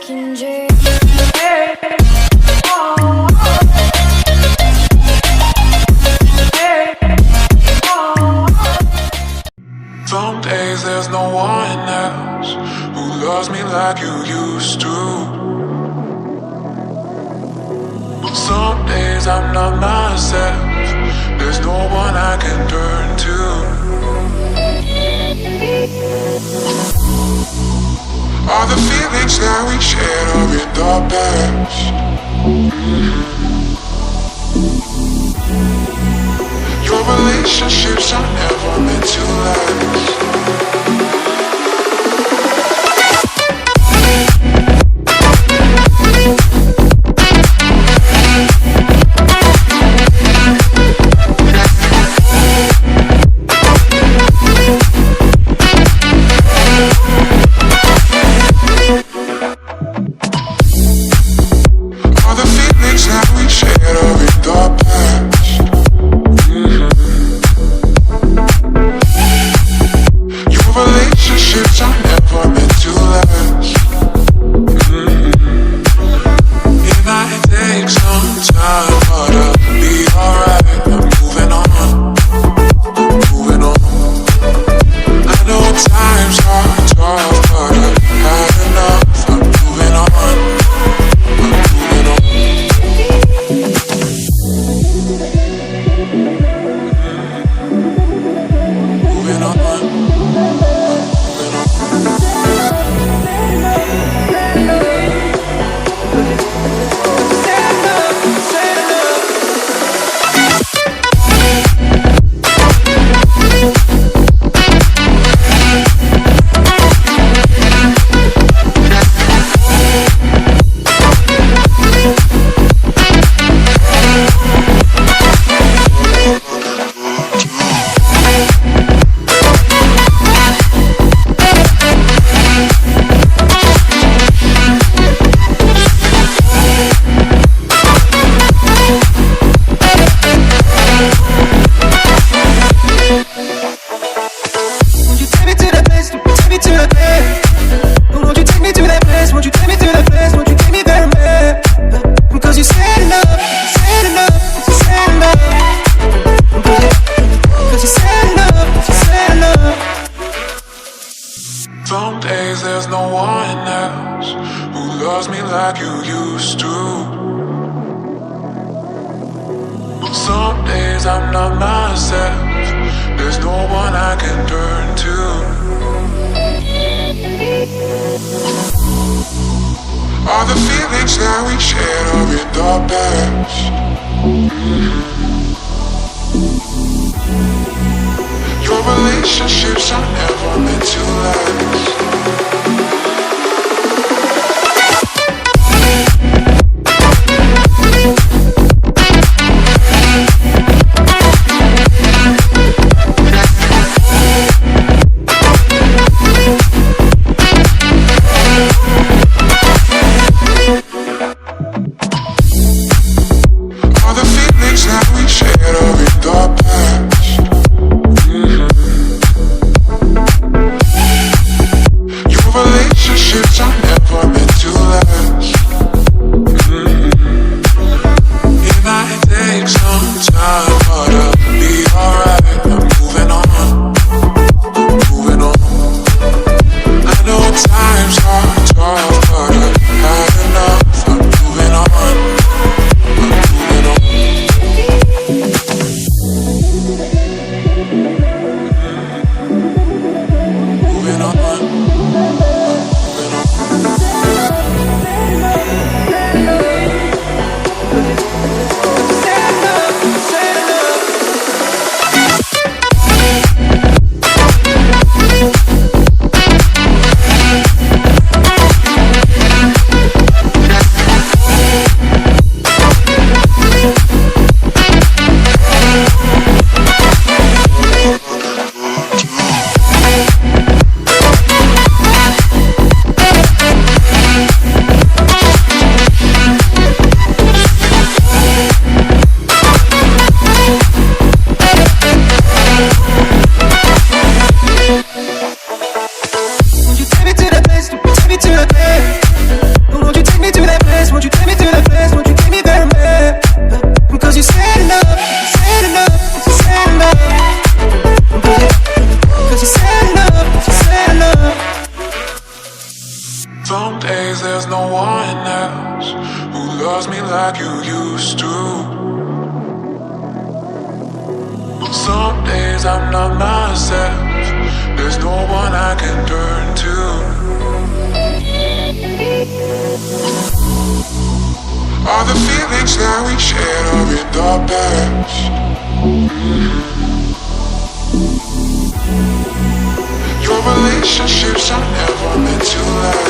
Some days there's no one else who loves me like you used to. Some days I'm not myself, there's no one I can turn to. All the feelings that we shared are in the past. Your relationships are never meant to last. All the feelings that we shared are in the past. Your relationships are never meant to last. It might take some time, but I'll be alright. I'm moving on, moving on. I know times are tough, but I've had enough. I'm moving on, I'm moving on. Moving on, moving on. Some days there's no one else who loves me like you used to. Some days I'm not myself, there's no one I can turn to. All the feelings that we shared are in the past. Your relationships are never meant to last. All the feelings that we shared are in the past. Your relationships are never meant to last. It might take some time, but I'll be alright. I'm moving on, I'm moving on. I know times are tough, but I've had enough. I'm moving on, I'm moving on. Moving on, moving on. Some days there's no one else who loves me like you used to. Some days I'm not myself, there's no one I can turn to. All the feelings that we shared are in the past. Your relationships are never meant to last.